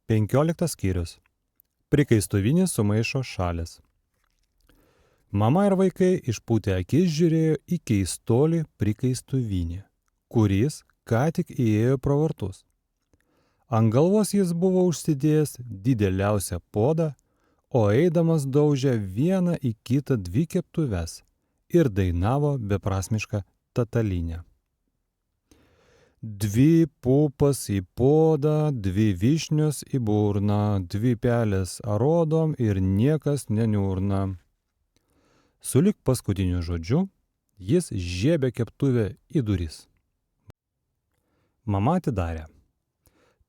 15 skyrius. Prikaistuvinis sumaišo šalis. Mama ir vaikai išpūtę akis žiūrėjo į keistolį prikaistuvinį, kuris ką tik įėjo pro vartus. Ant galvos jis buvo užsidėjęs dideliausią podą, o eidamas daužė vieną į kitą 2 keptuves ir dainavo beprasmišką tatalinę. 2 pupas į podą, 2 vyšnios į burną, 2 pelės arodom ir niekas neniurna. Sulig paskutiniu žodžiu, jis žiebė keptuvę į duris. Mama atidarė.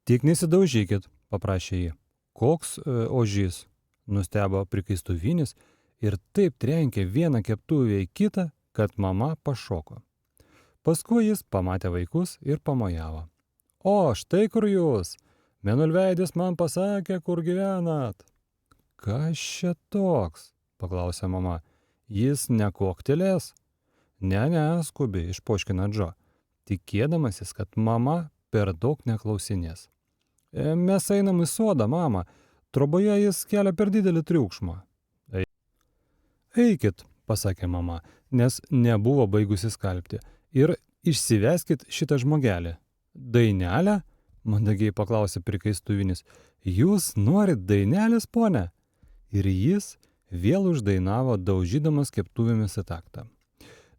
Tik nesidaužykit, paprašė ji. Koks ožys, nustebo prikaistuvinis ir taip trenkė vieną keptuvę į kitą, kad mama pašoko. Paskui jis pamatė vaikus ir pamojavo. O, štai kur jūs, Mėnulveidis man pasakė, kur gyvenat. Kas čia toks, paklausė mama. Jis nekoktelės? Ne, skubiai išpoškino Džo, tikėdamasis, kad mama per daug neklausinės. Mes einam į sodą, mama. Troboje jis kelia per didelį triukšmą. Eikit, pasakė mama, nes nebuvo baigusi skalbti. Ir išsiveskit šitą žmogelį. Dainelę? Mandagiai paklausė prikaistuvinis. Jūs norit dainelės, pone? Ir jis vėl uždainavo, daužydamas keptuvėmis į taktą.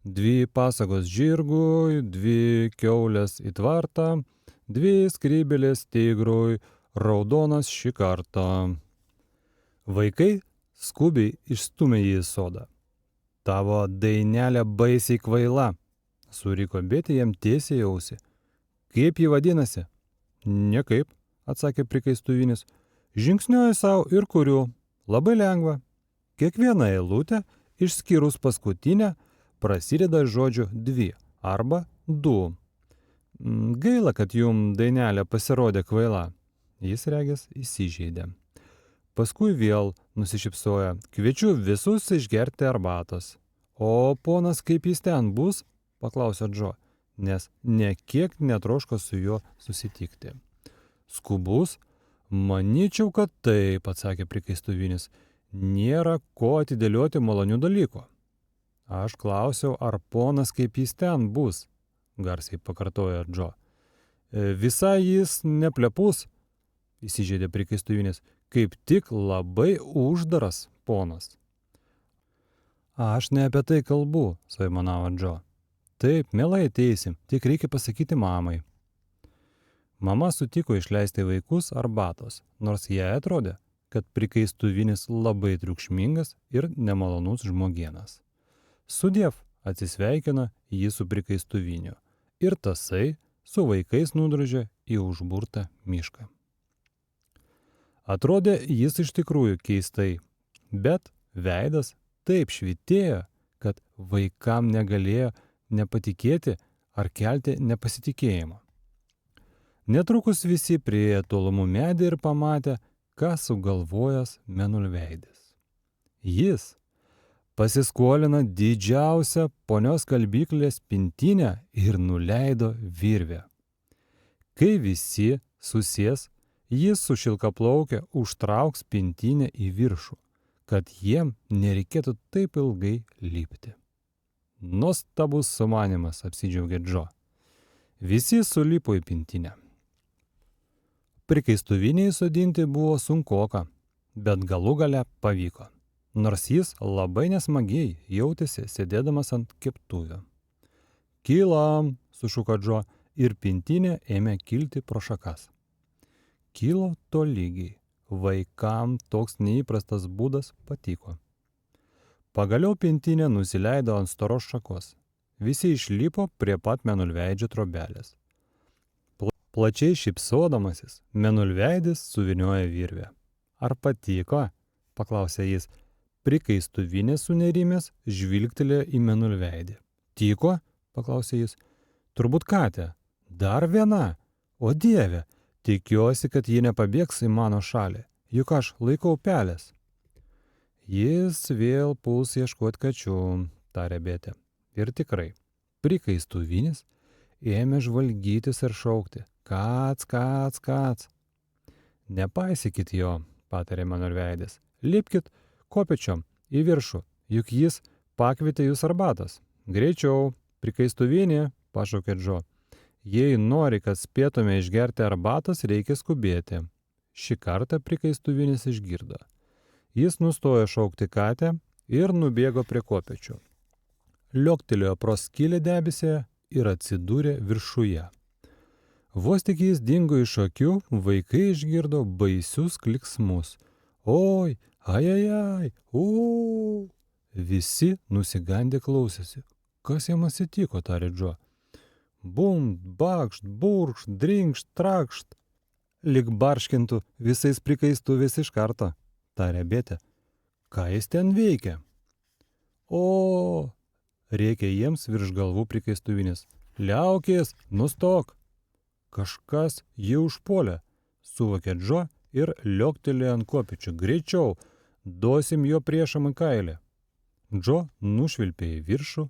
2 pasagos žirgui, 2 kiaulės į tvartą, 2 skrybėlės tigrui, raudonas šį kartą. Vaikai skubiai išstumė jį į sodą. Tavo dainelė baisiai kvaila, suriko Betė jam tiesiai į ausį. Kaip ji vadinasi? Niekaip, atsakė prikaistuvinis. Žingsniuoju savo ir kuriu. Labai lengva. Kiekviena eilutė, išskyrus paskutinę, prasideda žodžiu 2 arba 2. Gaila, kad jum dainelė pasirodė kvaila. Jis regis įsižeidė. Paskui vėl nusišypsojo. Kviečiu visus išgerti arbatos. O ponas kaip jis ten bus? Paklausė Džo, nes ne kiek netroško su juo susitikti. Skubus? Manyčiau, kad taip, atsakė prikaistuvinis. Nėra ko atidėlioti malonių dalykų. Aš klausiau, ar ponas kaip jis ten bus, garsiai pakartojo Džo. Visai jis neplepus, įsižeidė prikaistuvinis, kaip tik labai uždaras ponas. Aš ne apie tai kalbu, suaimanavo Džo. Taip, mielai ateisim, tik reikia pasakyti mamai. Mama sutiko išleisti vaikus arbatos, nors jai atrodė, kad prikaistuvinis labai triukšmingas ir nemalonus žmogienas. Sudiev atsisveikino jį su prikaistuviniu ir tasai su vaikais nudrožė į užburtą mišką. Atrodė jis iš tikrųjų keistai, bet veidas taip švytėjo, kad vaikam negalėjo nepatikėti ar kelti nepasitikėjimo. Netrukus visi priėjo tolumų medį ir pamatė, ką sugalvojęs Mėnulveidis. Jis pasiskolino didžiausią ponios skalbyklės pintinę ir nuleido virvę. Kai visi susės, jis su šilkaplauke užtrauks pintinę į viršų, kad jiem nereikėtų taip ilgai lipti. Nuostabus sumanymas, apsidžiaugė Džo. Visi sulipo į pintinę. Prikaistuviniai sodinti buvo sunkoka, bet galų gale pavyko, nors jis labai nesmagiai jautėsi sėdėdamas ant keptuvio. Kylam, sušuko Džo ir pintinė ėmė kilti pro šakas. Kilo tolygiai, vaikam toks neįprastas būdas patiko. Pagaliau pintinė nusileido ant storos šakos. Visi išlipo prie pat Mėnulveidžio trobelės. Plačiai šypsodamasis, Mėnulveidis suvyniojo virvę. Ar patiko? Paklausė jis. Prikaistuvinės sunerimės žvilgtelėjo į Mėnulveidį. Tiko? Paklausė jis. Turbūt katė. Dar viena. O Dieve, tikiuosi, kad ji nepabėgs į mano šalį, juk aš laikau pelės. Jis vėl puls ieškoti kačių, tarė Betė. Ir tikrai, prikaistuvinis ėmė žvalgytis ir šaukti. Kac, kac, kac. Nepaisykit jo, patarė Manulveidis. Lipkit kopėčiom į viršų, juk jis pakvietė jūs arbatos. Greičiau, prikaistuvinė, pašaukė Džo. Jei nori, kad spėtume išgerti arbatos, reikia skubėti. Šį kartą prikaistuvinis išgirdo. Jis nustojo šaukti katę ir nubėgo prie kopėčių. Lioktelėjo pro skylę debesėje ir atsidūrė viršuje. Vos tik jis dingo iš akių, vaikai išgirdo baisius kliksmus. Oi, ajajai, u. Visi nusigandė klausėsi. Kas jam atsitiko, tarė Džo. Bum, bakšt, burkšt, drinkšt, trakšt. Lik barškintų visais prikaistuviais iš karto, tarė Betė. Ką jis ten veikia? O, rėkė jiems virš galvų prikaistuvinis. Liaukis, nustok. Kažkas jį užpuolė, suvokė Džo ir lioktelėjo ant kopėčių. Greičiau, duosim jo priešam į kailį. Džo nušvilpė į viršų,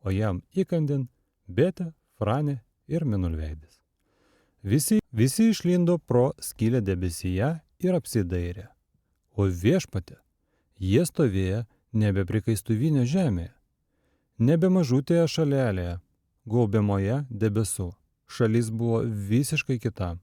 o jam įkandin Betė, Franė ir Manulveidis. Visi išlindo pro skylę debesyje ir apsidairė. O viešpatė, jie stovėjo nebe prikaistuvinio žemėje, nebe mažutėje šalelėje, gaubiamoje debesų. Šalis buvo visiškai kita.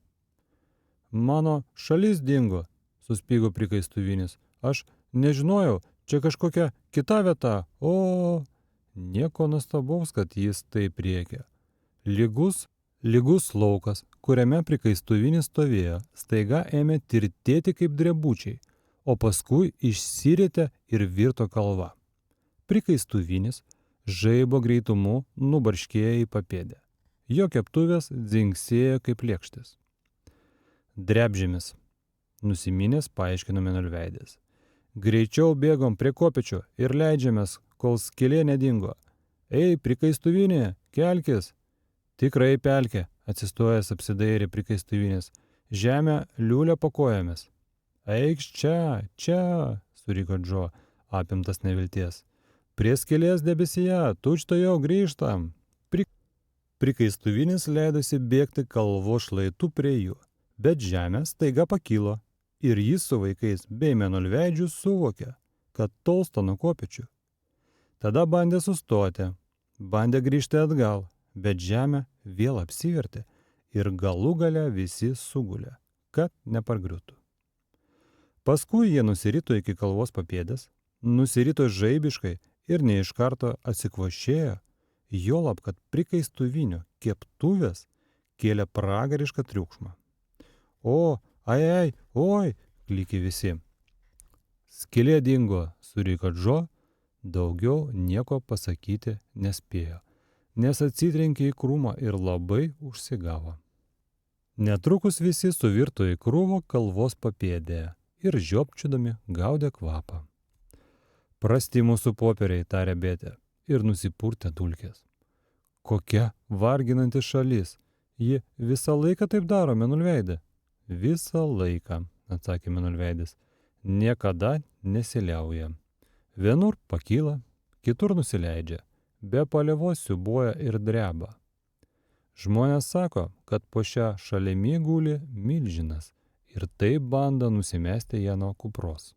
Mano šalis dingo, suspigo prikaistuvinis. Aš nežinojau, čia kažkokia kita vieta. O, nieko nuostabaus, kad jis taip rėkė. Lygus laukas, kuriame prikaistuvinis stovėjo, staiga ėmė tirtėti kaip drebučiai, o paskui išsirietė ir virto kalva. Prikaistuvinis žaibo greitumu nubarškėjo į papėdę. Jo keptuvės dzingsėjo kaip lėkštės. Drebžėmis, nusiminęs paaiškino Manulveidis. Greičiau bėgom prie kopėčių ir leidžiamės, kol skylė nedingo. Ei, prikaistuvinė, kelkis. Tikrai pelkė, atsistojęs apsidairė prikaistuvinis. Žemė liūlė po kojomis. Eikš čia, suriko Džo, apimtas nevilties. Prie skylės debesyje, tučtuojau grįžtam. Prikaistuvinis leidosi bėgti kalvo šlaitu prie jų, bet žemė staiga pakilo ir jis su vaikais bei Manulveidžiu suvokė, kad tolsta nuo kopėčių. Tada bandė sustoti, bandė grįžti atgal, bet žemė vėl apsivertė ir galų gale visi sugulė, kad nepargriūtų. Paskui jie nusirito iki kalvos papėdės, nusirito žaibiškai ir ne iš karto atsikvošėjo, juolab, kad prikaistuvinio keptuvės kėlė pragarišką triukšmą. O, ai, oi, klykė visi. Skylė dingo, suriko Džo, daugiau nieko pasakyti nespėjo, nes atsitrenkė į krūmą ir labai užsigavo. Netrukus visi suvirto į krūvą kalvos papėdėje ir žiopčiodami gaudė kvapą. Prasti mūsų popieriai, tarė Betė, ir nusipurtė dulkės. Kokia varginanti šalis, ji visą laiką taip daro, Manulveidi. Visą laiką, atsakė Manulveidis, niekada nesiliauja. Vienur pakyla, kitur nusileidžia, be palievos siūbuoja ir dreba. Žmonės sako, kad po šią šalimi guli milžinas ir taip bando nusimesti ją nuo kupros.